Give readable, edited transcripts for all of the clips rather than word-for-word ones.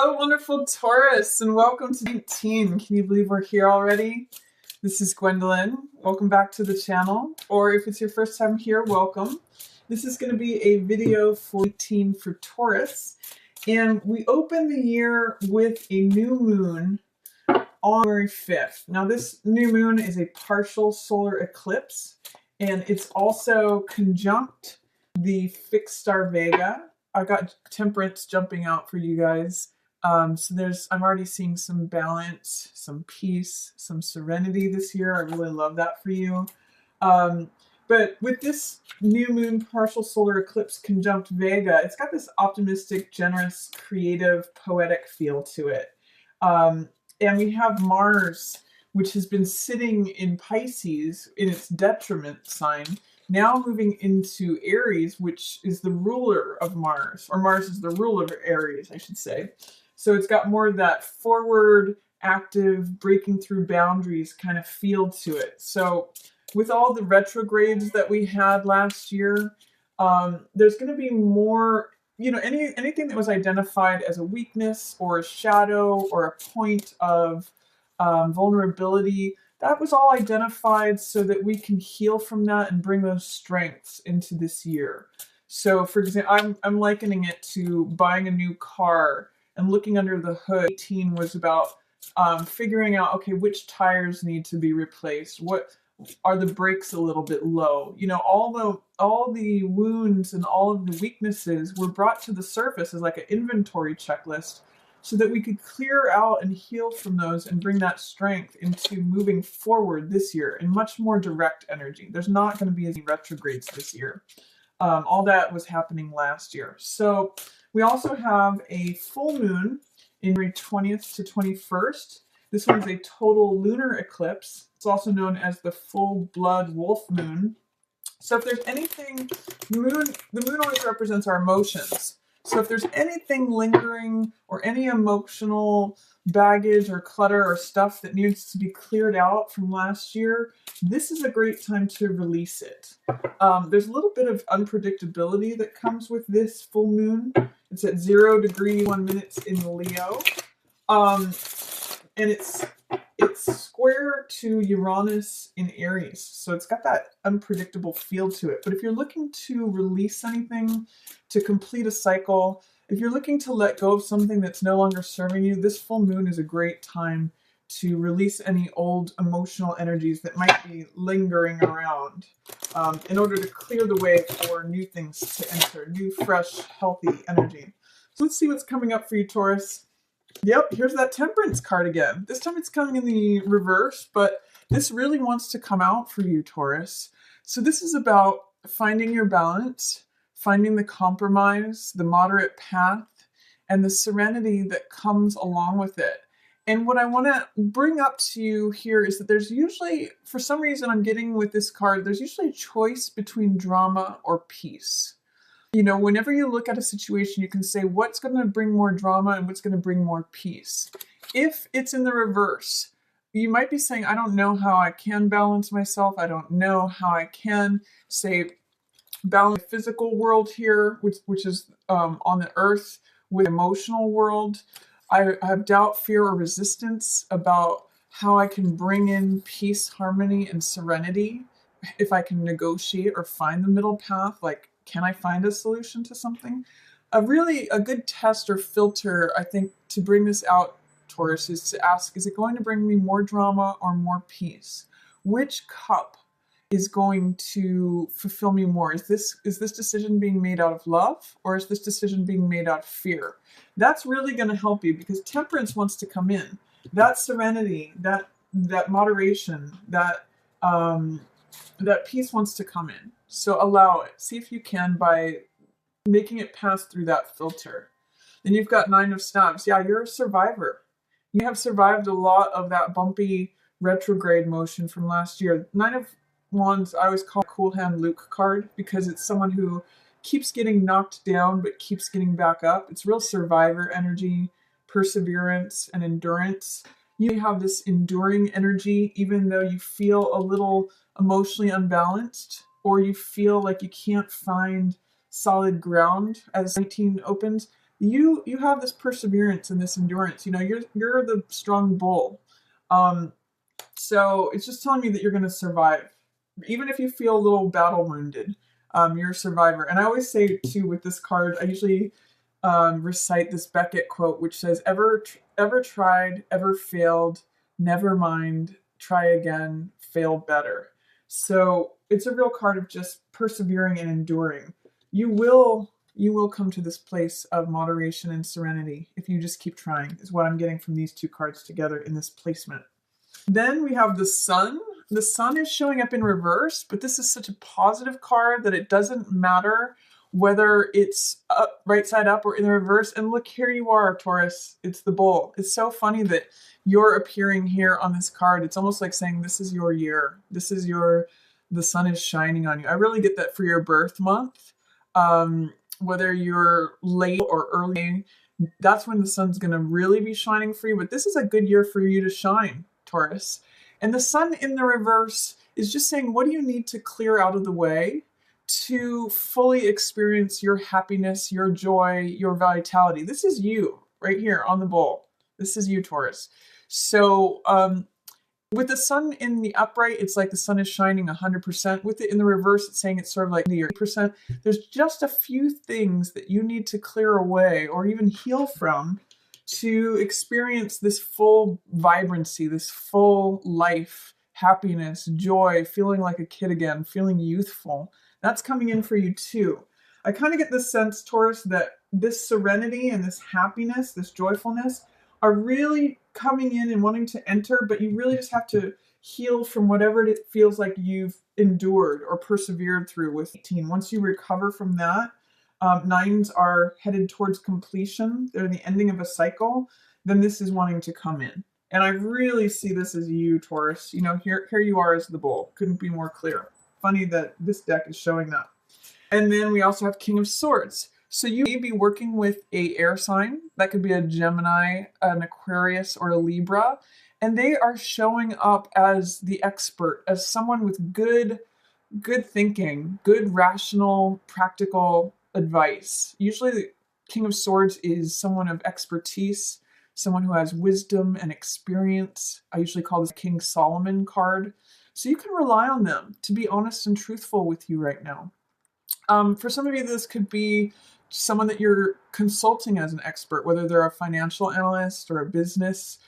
Hello, wonderful Taurus, and welcome to 19. Can you believe we're here already? This is Gwendolyn. Welcome back to the channel, or if it's your first time here, welcome. This is going to be a video for 18 for Taurus, and we open the year with a new moon on January 5th. Now, this new moon is a partial solar eclipse, and it's also conjunct the fixed star Vega. I got Temperance jumping out for you guys. So I'm already seeing some balance, some peace, some serenity this year. I really love that for you. But with this new moon partial solar eclipse conjunct Vega, it's got this optimistic, generous, creative, poetic feel to it. And we have Mars, which has been sitting in Pisces in its detriment sign, now moving into Aries, which is the ruler of Mars, or Mars is the ruler of Aries, I should say. So it's got more of that forward, active, breaking through boundaries kind of feel to it. So with all the retrogrades that we had last year, there's going to be more, anything that was identified as a weakness or a shadow or a point of vulnerability, that was all identified so that we can heal from that and bring those strengths into this year. So for example, I'm likening it to buying a new car and looking under the hood. 18 was about figuring out, okay, which tires need to be replaced? What are the brakes a little bit low? All the wounds and all of the weaknesses were brought to the surface as like an inventory checklist, so that we could clear out and heal from those and bring that strength into moving forward this year in much more direct energy. There's not going to be any retrogrades this year. All that was happening last year. So we also have a full moon in January 20th to 21st. This one's a total lunar eclipse. It's also known as the full blood wolf moon. So if there's anything, the moon always represents our emotions. So if there's anything lingering or any emotional baggage or clutter or stuff that needs to be cleared out from last year, this is a great time to release it. There's a little bit of unpredictability that comes with this full moon. It's at 0 degrees 1 minute in Leo. And it's square to Uranus in Aries. So it's got that unpredictable feel to it. But if you're looking to release anything, to complete a cycle, if you're looking to let go of something that's no longer serving you, this full moon is a great time to release any old emotional energies that might be lingering around, in order to clear the way for new things to enter, new, fresh, healthy energy. So let's see what's coming up for you, Taurus. Yep, here's that Temperance card again. This time it's coming in the reverse, but this really wants to come out for you, Taurus. So this is about finding your balance, finding the compromise, the moderate path, and the serenity that comes along with it. And what I want to bring up to you here is that there's usually, for some reason I'm getting with this card, there's usually a choice between drama or peace. Whenever you look at a situation, you can say what's going to bring more drama and what's going to bring more peace. If it's in the reverse, you might be saying, I don't know how I can balance myself. I don't know how I can, say, balance the physical world here, which is on the earth, with the emotional world. I have doubt, fear, or resistance about how I can bring in peace, harmony, and serenity. If I can negotiate or find the middle path, like, can I find a solution to something? A good test or filter, I think, to bring this out, Taurus, is to ask, is it going to bring me more drama or more peace? Which cup is going to fulfill me more? Is this decision being made out of love, or is this decision being made out of fear? That's really going to help you, because Temperance wants to come in. That serenity, that moderation, that peace wants to come in. So allow it. See if you can by making it pass through that filter. Then you've got 9 of Stabs. Yeah, you're a survivor. You have survived a lot of that bumpy retrograde motion from last year. 9 of Wands, I always call Cool Hand Luke card, because it's someone who keeps getting knocked down but keeps getting back up. It's real survivor energy, perseverance, and endurance. You have this enduring energy, even though you feel a little emotionally unbalanced, or you feel like you can't find solid ground as 19 opens. you have this perseverance and this endurance. You know, you're the strong bull. Um, so it's just telling me that you're going to survive, even if you feel a little battle wounded. You're a survivor. And I always say too with this card, I usually recite this Beckett quote, which says, "Ever tried, ever failed, never mind, try again, fail better." So it's a real card of just persevering and enduring. You will come to this place of moderation and serenity if you just keep trying, is what I'm getting from these two cards together in this placement. Then we have the sun. The sun is showing up in reverse, but this is such a positive card that it doesn't matter whether it's up, right side up or in the reverse. And look, here you are, Taurus. It's the bull. It's so funny that you're appearing here on this card. It's almost like saying this is your year. The sun is shining on you. I really get that for your birth month. Whether you're late or early, that's when the sun's going to really be shining for you. But this is a good year for you to shine, Taurus. And the sun in the reverse is just saying, what do you need to clear out of the way to fully experience your happiness, your joy, your vitality? This is you right here on the bull. This is you, Taurus. So with the sun in the upright, it's like the sun is shining 100%. With it in the reverse, it's saying it's sort of like 80%. There's just a few things that you need to clear away or even heal from to experience this full vibrancy, this full life, happiness, joy, feeling like a kid again, feeling youthful. That's coming in for you too. I kind of get this sense, Taurus, that this serenity and this happiness, this joyfulness are really coming in and wanting to enter, but you really just have to heal from whatever it feels like you've endured or persevered through with 18. Once you recover from that, nines are headed towards completion. They're the ending of a cycle. Then this is wanting to come in. And I really see this as you, Taurus. You know, here you are as the bull. Couldn't be more clear. Funny that this deck is showing that. And then we also have King of Swords. So you may be working with a air sign. That could be a Gemini, an Aquarius, or a Libra. And they are showing up as the expert, as someone with good thinking, good, rational, practical advice. Usually the King of Swords is someone of expertise, someone who has wisdom and experience. I usually call this King Solomon card. So you can rely on them to be honest and truthful with you right now. For some of you, this could be someone that you're consulting as an expert, whether they're a financial analyst or a business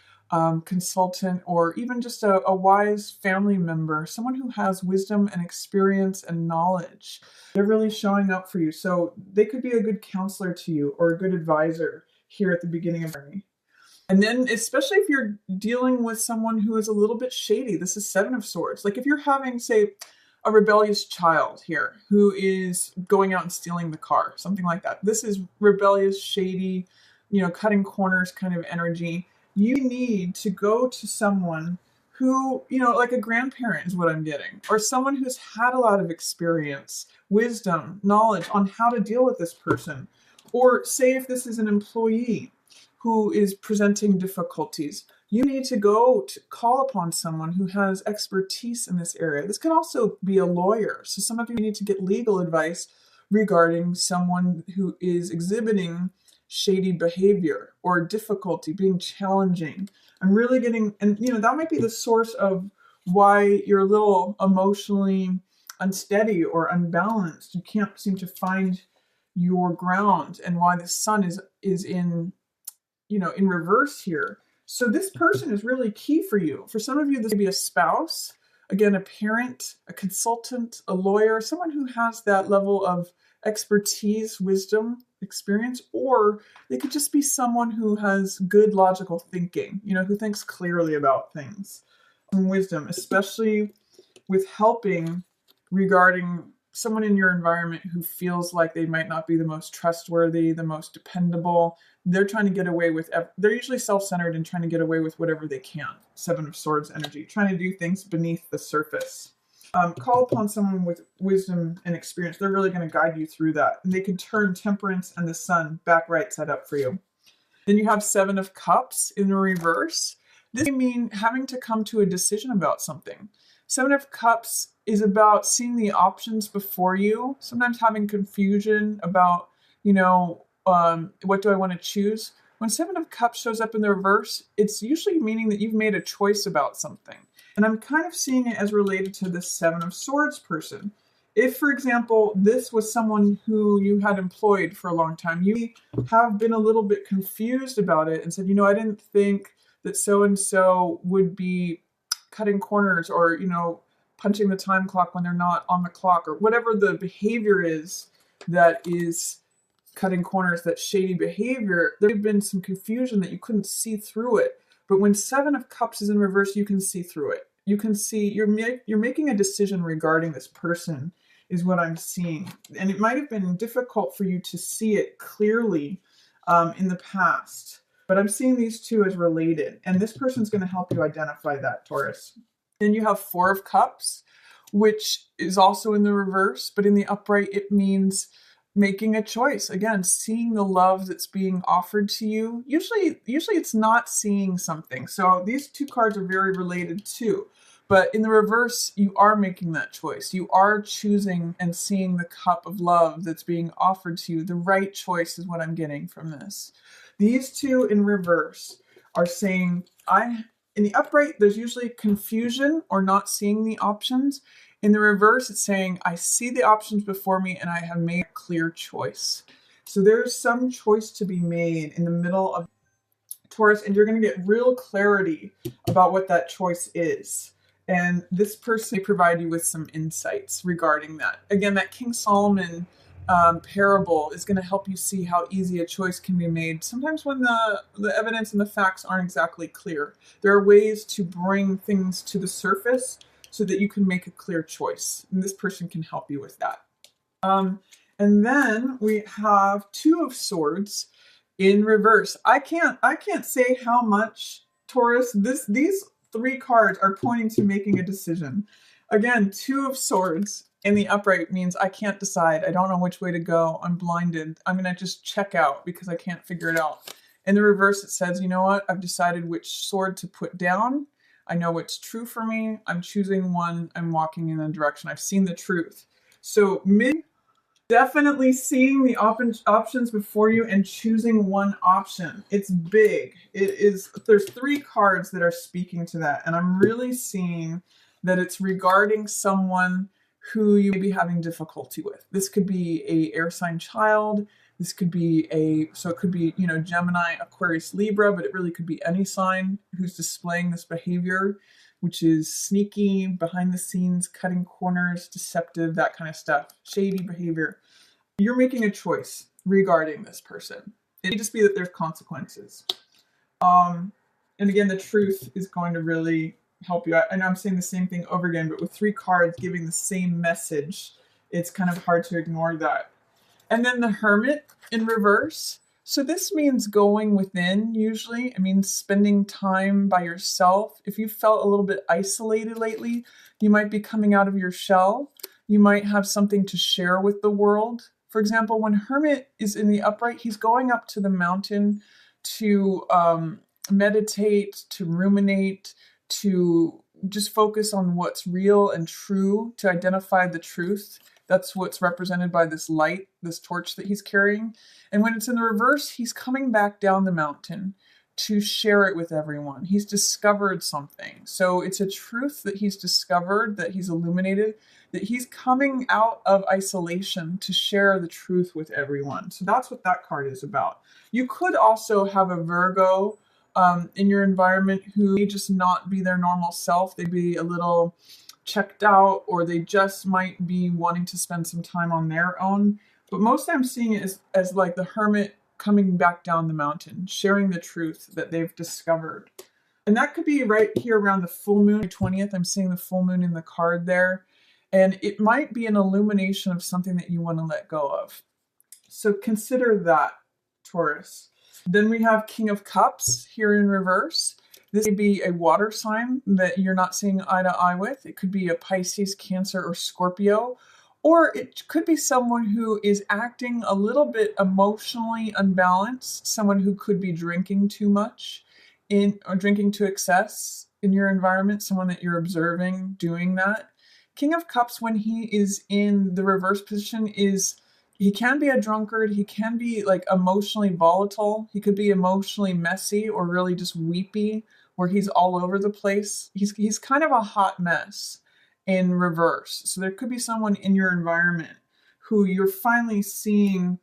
consultant, or even just a wise family member, someone who has wisdom and experience and knowledge. They're really showing up for you. So they could be a good counselor to you or a good advisor here at the beginning of the journey. And then especially if you're dealing with someone who is a little bit shady, this is Seven of Swords. Like if you're having, say, a rebellious child here who is going out and stealing the car, something like that. This is rebellious, shady, cutting corners kind of energy. You need to go to someone who, like a grandparent is what I'm getting, or someone who's had a lot of experience, wisdom, knowledge on how to deal with this person. Or say if this is an employee who is presenting difficulties, you need to go to call upon someone who has expertise in this area. This can also be a lawyer. So some of you need to get legal advice regarding someone who is exhibiting shady behavior or difficulty, being challenging. I'm really getting, and that might be the source of why you're a little emotionally unsteady or unbalanced. You can't seem to find your ground, and why the sun is in reverse here. So this person is really key for you. For some of you, this may be a spouse, again, a parent, a consultant, a lawyer, someone who has that level of expertise, wisdom, experience, or they could just be someone who has good logical thinking, who thinks clearly about things. Some wisdom, especially with helping regarding someone in your environment who feels like they might not be the most trustworthy, the most dependable. They're trying to get away with, they're usually self-centered and trying to get away with whatever they can. Seven of Swords energy, trying to do things beneath the surface. Call upon someone with wisdom and experience. They're really going to guide you through that. And they can turn Temperance and the Sun back right side up for you. Then you have Seven of Cups in the reverse. This may mean having to come to a decision about something. Seven of Cups is about seeing the options before you, sometimes having confusion about, what do I want to choose? When Seven of Cups shows up in the reverse, it's usually meaning that you've made a choice about something. And I'm kind of seeing it as related to the Seven of Swords person. If, for example, this was someone who you had employed for a long time, you have been a little bit confused about it and said, you know, I didn't think that so-and-so would be cutting corners or, you know, punching the time clock when they're not on the clock, or whatever the behavior is that is cutting corners, that shady behavior. There have been some confusion that you couldn't see through it. But when Seven of Cups is in reverse, you can see through it. You can see you're making a decision regarding this person, is what I'm seeing. And it might have been difficult for you to see it clearly in the past. But I'm seeing these two as related. And this person's going to help you identify that, Taurus. Then you have Four of Cups, which is also in the reverse. But in the upright, it means making a choice. Again, seeing the love that's being offered to you. Usually it's not seeing something. So these two cards are very related too. But in the reverse, you are making that choice. You are choosing and seeing the cup of love that's being offered to you. The right choice is what I'm getting from this. These two in reverse are saying, in the upright, there's usually confusion or not seeing the options. In the reverse, it's saying, I see the options before me and I have made a clear choice. So there's some choice to be made in the middle of Taurus, and you're going to get real clarity about what that choice is. And this person may provide you with some insights regarding that. Again, that King Solomon parable is going to help you see how easy a choice can be made. Sometimes when the evidence and the facts aren't exactly clear, there are ways to bring things to the surface so that you can make a clear choice. And this person can help you with that. And then we have Two of Swords in reverse. I can't say how much, Taurus, these three cards are pointing to making a decision. Again, Two of Swords in the upright means I can't decide. I don't know which way to go. I'm blinded. I'm going to just check out because I can't figure it out. In the reverse, it says, you know what? I've decided which sword to put down. I know what's true for me. I'm choosing one. I'm walking in a direction. I've seen the truth. So definitely seeing the options before you and choosing one option. It's big. There's three cards that are speaking to that. And I'm really seeing that it's regarding someone who you may be having difficulty with. This could be a air sign child. This could be it could be, you know, Gemini, Aquarius, Libra, but it really could be any sign who's displaying this behavior, which is sneaky, behind the scenes, cutting corners, deceptive, that kind of stuff, shady behavior. You're making a choice regarding this person. It may just be that there's consequences. And again, the truth is going to really help you out. And I'm saying the same thing over again, but with three cards giving the same message, it's kind of hard to ignore that. And then the Hermit in reverse. So this means going within, usually. It means spending time by yourself. If you felt a little bit isolated lately, you might be coming out of your shell. You might have something to share with the world. For example, when Hermit is in the upright, he's going up to the mountain to meditate, to ruminate, to just focus on what's real and true, to identify the truth. That's what's represented by this light, this torch that he's carrying. And when it's in the reverse, he's coming back down the mountain to share it with everyone. He's discovered something. So it's a truth that he's discovered, that he's illuminated, that he's coming out of isolation to share the truth with everyone. So that's what that card is about. You could also have a Virgo in your environment who may just not be their normal self. They'd be a little checked out, or they just might be wanting to spend some time on their own. But mostly I'm seeing it as like the Hermit coming back down the mountain, sharing the truth that they've discovered. And that could be right here around the full moon, 20th. I'm seeing the full moon in the card there. And it might be an illumination of something that you want to let go of. So consider that, Taurus. Then we have King of Cups here in reverse. This may be a water sign that you're not seeing eye to eye with. It could be a Pisces, Cancer, or Scorpio. Or it could be someone who is acting a little bit emotionally unbalanced, someone who could be drinking too much or drinking to excess in your environment, someone that you're observing doing that. King of Cups, when he is in the reverse position, is He can be a drunkard. He can be like emotionally volatile. He could be emotionally messy or really just weepy, where he's all over the place. He's kind of a hot mess in reverse. So there could be someone in your environment who you're finally seeing,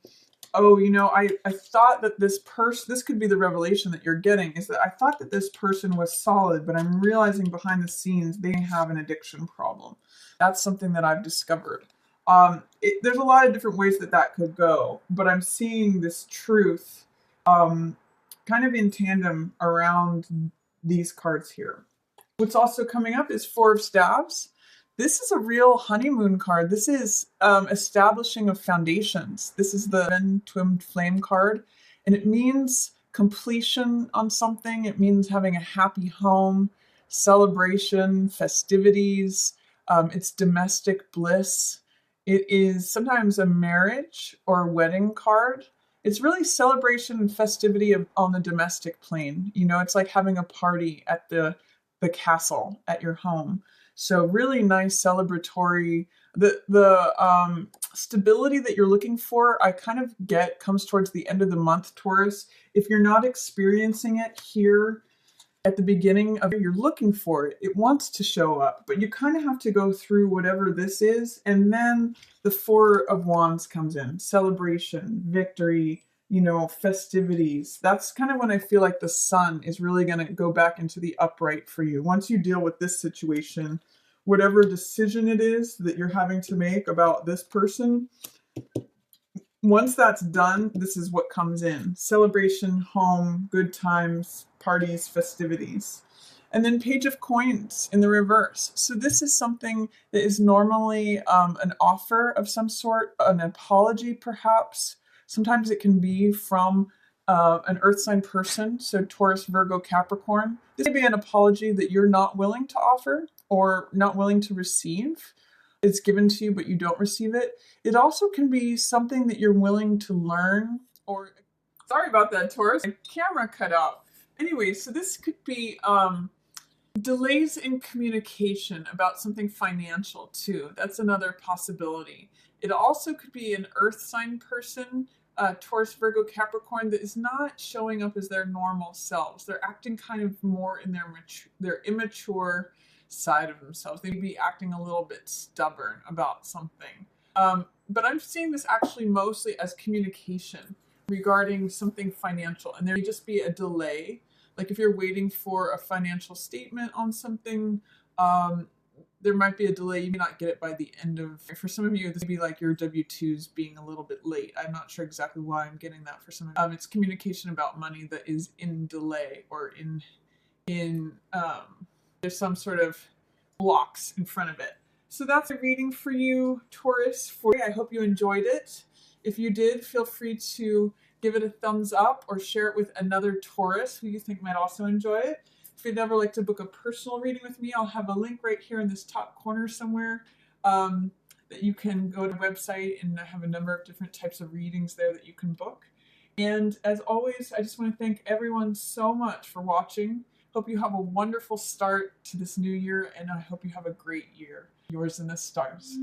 oh, I thought that this person, this could be the revelation that you're getting, is that I thought that this person was solid, but I'm realizing behind the scenes they have an addiction problem. That's something that I've discovered. There's a lot of different ways that could go, but I'm seeing this truth kind of in tandem around these cards here. What's also coming up is Four of Staves. This is a real honeymoon card. This is establishing of foundations. This is the Twin Flame card, and it means completion on something. It means having a happy home, celebration, festivities. It's domestic bliss. It is sometimes a marriage or a wedding card. It's really celebration and festivity on the domestic plane. It's like having a party at the castle at your home. So really nice celebratory. The stability that you're looking for, I kind of get, comes towards the end of the month, Taurus. If you're not experiencing it here at the beginning of you're looking for it, it wants to show up, but you kind of have to go through whatever this is. And then the Four of Wands comes in, celebration, victory, festivities. That's kind of when I feel like the sun is really going to go back into the upright for you. Once you deal with this situation, whatever decision it is that you're having to make about this person, once that's done, this is what comes in. Celebration, home, good times, parties, festivities. And then Page of Coins in the reverse. So this is something that is normally an offer of some sort, an apology perhaps. Sometimes it can be from an earth sign person, so Taurus, Virgo, Capricorn. This may be an apology that you're not willing to offer or not willing to receive. It's given to you, but you don't receive it. It also can be something that you're willing to learn, or sorry about that, Taurus. My camera cut out. Anyway, so this could be delays in communication about something financial too. That's another possibility. It also could be an earth sign person, Taurus, Virgo, Capricorn, that is not showing up as their normal selves. They're acting kind of more in their immature side of themselves. They may be acting a little bit stubborn about something. But I'm seeing this actually mostly as communication regarding something financial. And there may just be a delay. Like if you're waiting for a financial statement on something, there might be a delay. You may not get it by the end of, for some of you, this may be like your W-2s being a little bit late. I'm not sure exactly why I'm getting that for some of you. It's communication about money that is in delay or there's some sort of blocks in front of it. So that's a reading for you, Taurus. I hope you enjoyed it. If you did, feel free to give it a thumbs up or share it with another Taurus who you think might also enjoy it. If you'd ever like to book a personal reading with me, I'll have a link right here in this top corner somewhere that you can go to the website, and I have a number of different types of readings there that you can book. And as always, I just want to thank everyone so much for watching. Hope you have a wonderful start to this new year, and I hope you have a great year. Yours in the stars.